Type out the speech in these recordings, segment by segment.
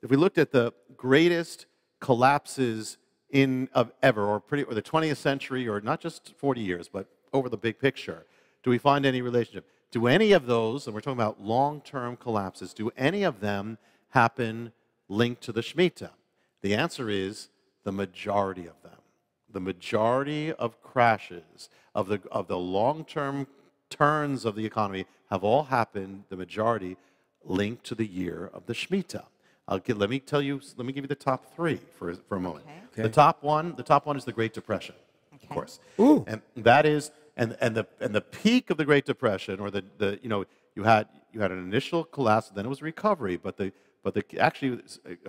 if we looked at the greatest collapses of ever, or the 20th century, or not just 40 years, but over the big picture, do we find any relationship? Do any of those, and we're talking about long-term collapses, do any of them happen linked to the Shemitah? The answer is the majority of them. The majority of crashes, of the long-term turns of the economy have all happened, the majority, linked to the year of the Shemitah. Let me give you the top three for a moment. Okay. The top one is the Great Depression, of course. Ooh. And that is, and the peak of the Great Depression, or you had an initial collapse, then it was recovery, but actually,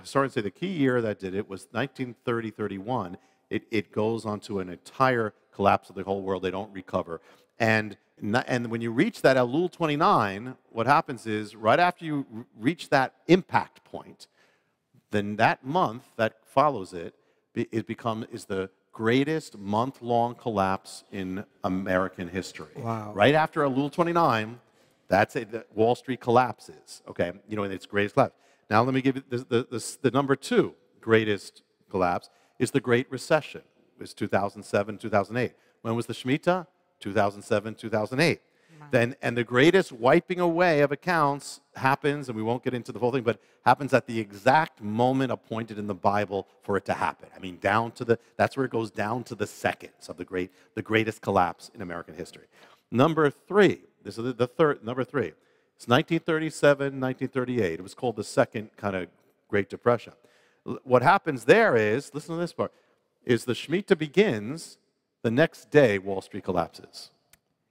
starting to say the key year that did it was 1930-31. It goes on to an entire collapse of the whole world. They don't recover. And when you reach that Elul 29, what happens is, right after you reach that impact point, then that month that follows it is the greatest month-long collapse in American history. Wow. Right after Elul 29, that's it. Wall Street collapses. Okay, in its greatest collapse. Now let me give you the number two greatest collapse is the Great Recession. It was 2007, 2008. When was the Shemitah? 2007, 2008. And the greatest wiping away of accounts happens, and we won't get into the whole thing, but happens at the exact moment appointed in the Bible for it to happen. I mean, that's where it goes down to the seconds of the greatest collapse in American history. Number three, this is number three. It's 1937, 1938. It was called the second kind of Great Depression. What happens there is, listen to this part, is the Shemitah begins, the next day Wall Street collapses.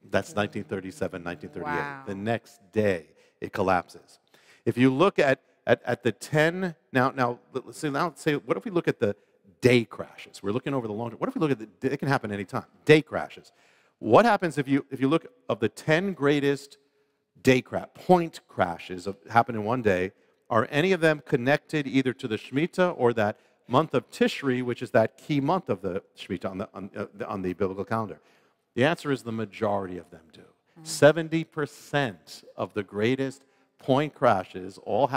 That's 1937, 1938. Wow. The next day it collapses. If you look at the 10, let's say, what if we look at the day crashes? We're looking over the long term. What if we look at it can happen anytime, day crashes. What happens if you look of the 10 greatest point crashes happen in one day, are any of them connected either to the Shemitah or that month of Tishri, which is that key month of the Shemitah on the biblical calendar? The answer is the majority of them do. 70% of the greatest point crashes are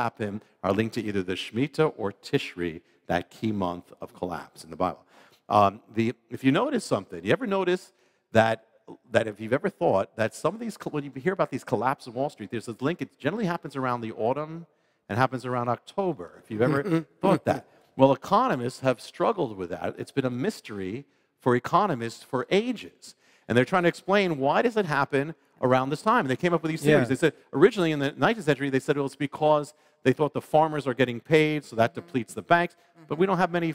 linked to either the Shemitah or Tishri, that key month of collapse in the Bible. If you notice something, you ever notice that if you've ever thought that some of these, when you hear about these collapses of Wall Street, there's this link, it generally happens around the autumn and happens around October, if you've ever thought that. Well, economists have struggled with that. It's been a mystery for economists for ages. And they're trying to explain, why does it happen around this time? And they came up with these theories. Yeah. They said, originally in the 19th century, they said, well, it's because they thought the farmers are getting paid, so that depletes the banks. But we don't have a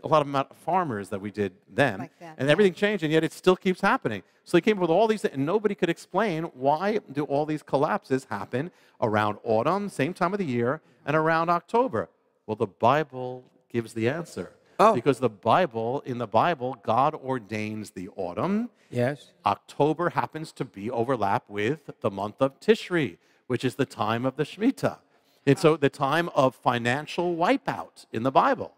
lot of farmers that we did then. Like that, and yeah. everything changed, and yet it still keeps happening. So they came up with all these, and nobody could explain why do all these collapses happen around autumn, same time of the year, and around October. Well, the Bible gives the answer. Oh. Because in the Bible, God ordains the autumn. Yes. October happens to overlap with the month of Tishri, which is the time of the Shemitah. And so the time of financial wipeout in the Bible.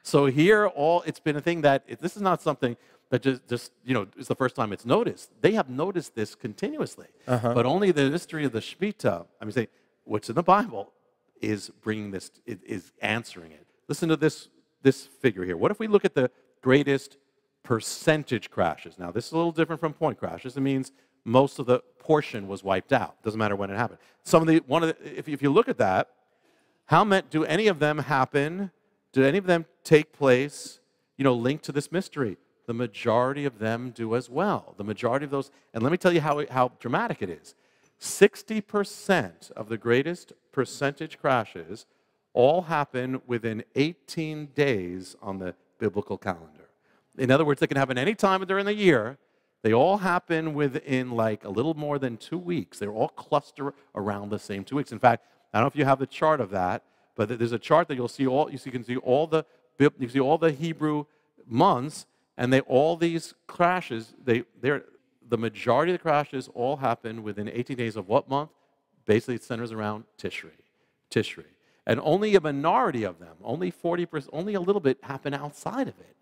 So here, it's been a thing that, this is not something that just is the first time it's noticed. They have noticed this continuously. But only the history of the Shemitah, what's in the Bible, is bringing this, is answering it. Listen to this figure here. What if we look at the greatest percentage crashes? Now, this is a little different from point crashes. It means most of the portion was wiped out. Doesn't matter when it happened. If you look at that, do any of them happen? Do any of them take place, linked to this mystery? The majority of them do as well. The majority of those, and let me tell you how dramatic it is. 60% of the greatest percentage crashes all happen within 18 days on the biblical calendar. In other words, they can happen any time during the year. They all happen within like a little more than 2 weeks. They're all clustered around the same 2 weeks. In fact, I don't know if you have the chart of that, but there's a chart that you can see all the Hebrew months, and all these crashes. The majority of the crashes all happen within 18 days of what month? Basically, it centers around Tishri. And only a minority of them, only 40%, only a little bit happen outside of it.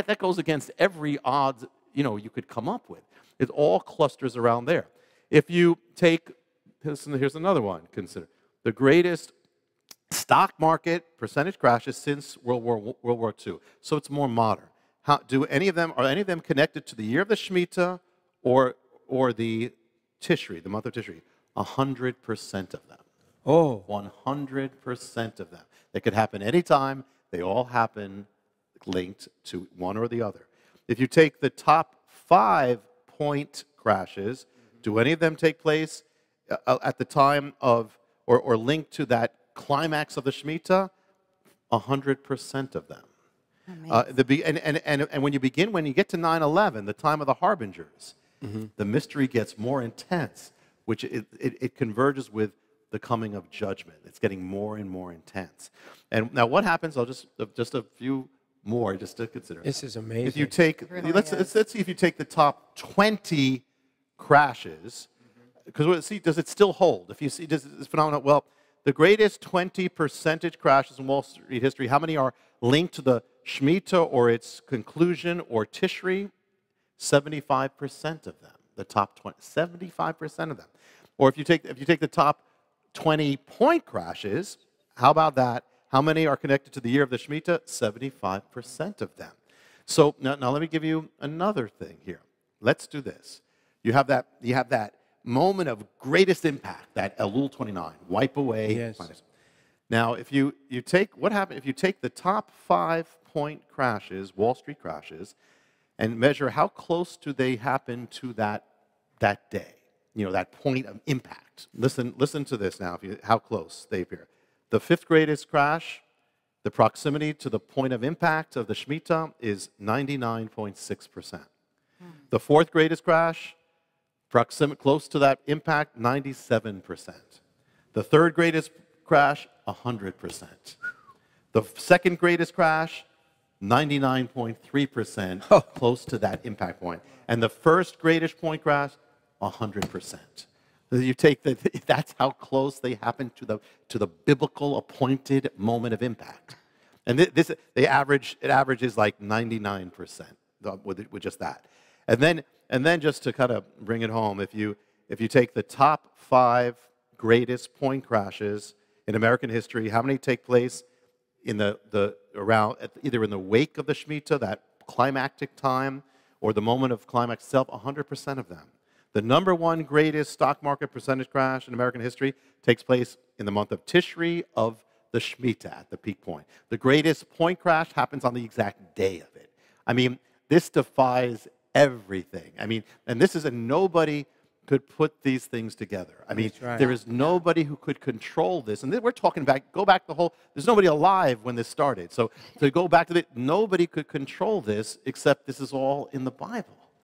That goes against every odds you could come up with. It all clusters around there. If you take, here's another one, consider. The greatest stock market percentage crashes since World War II. So it's more modern. Are any of them connected to the year of the Shemitah or the Tishri, the month of Tishri? 100% of them. Oh. 100% of them. They could happen anytime. They all happen linked to one or the other. If you take the top 5 point crashes, do any of them take place at the time of or linked to that climax of the Shemitah? 100% of them. And when you get to 9/11, the time of the harbingers, the mystery gets more intense, which it converges with the coming of judgment. It's getting more and more intense. And now what happens, I'll just a few more just to consider. This is amazing. If you take, let's see if you take the top 20 crashes, because see, does it still hold? If you see this phenomenon, well, the greatest 20 percentage crashes in Wall Street history, how many are linked to the Shemitah or its conclusion or Tishri? 75% of them. The top 20, 75% of them. Or if you take the top 20 point crashes, how about that? How many are connected to the year of the Shemitah? 75% of them. So now let me give you another thing here. Let's do this. You have that moment of greatest impact, that Elul 29, wipe away. Yes. Now, if you take the top 5 point crashes, Wall Street crashes, and measure how close do they happen to that day, that point of impact. Listen to this now, how close they appear. The 5th greatest crash, the proximity to the point of impact of the Shemitah is 99.6%. The 4th greatest crash, close to that impact, 97%. The 3rd greatest crash, 100%. The 2nd greatest crash, 99.3%, close to that impact point. And the 1st greatest point crash, 100%. You take that's how close they happen to the biblical appointed moment of impact. And it averages like 99% with just that. And then just to kind of bring it home, if you take the top 5 greatest point crashes in American history, how many take place in either in the wake of the Shemitah, that climactic time, or the moment of climax itself? 100% of them. The number 1 greatest stock market percentage crash in American history takes place in the month of Tishri of the Shemitah at the peak point. The greatest point crash happens on the exact day of it. I mean, this defies everything. I mean, and nobody could put these things together. I mean, right. There is nobody who could control this. And we're talking there's nobody alive when this started. So to go back to nobody could control this except this is all in the Bible.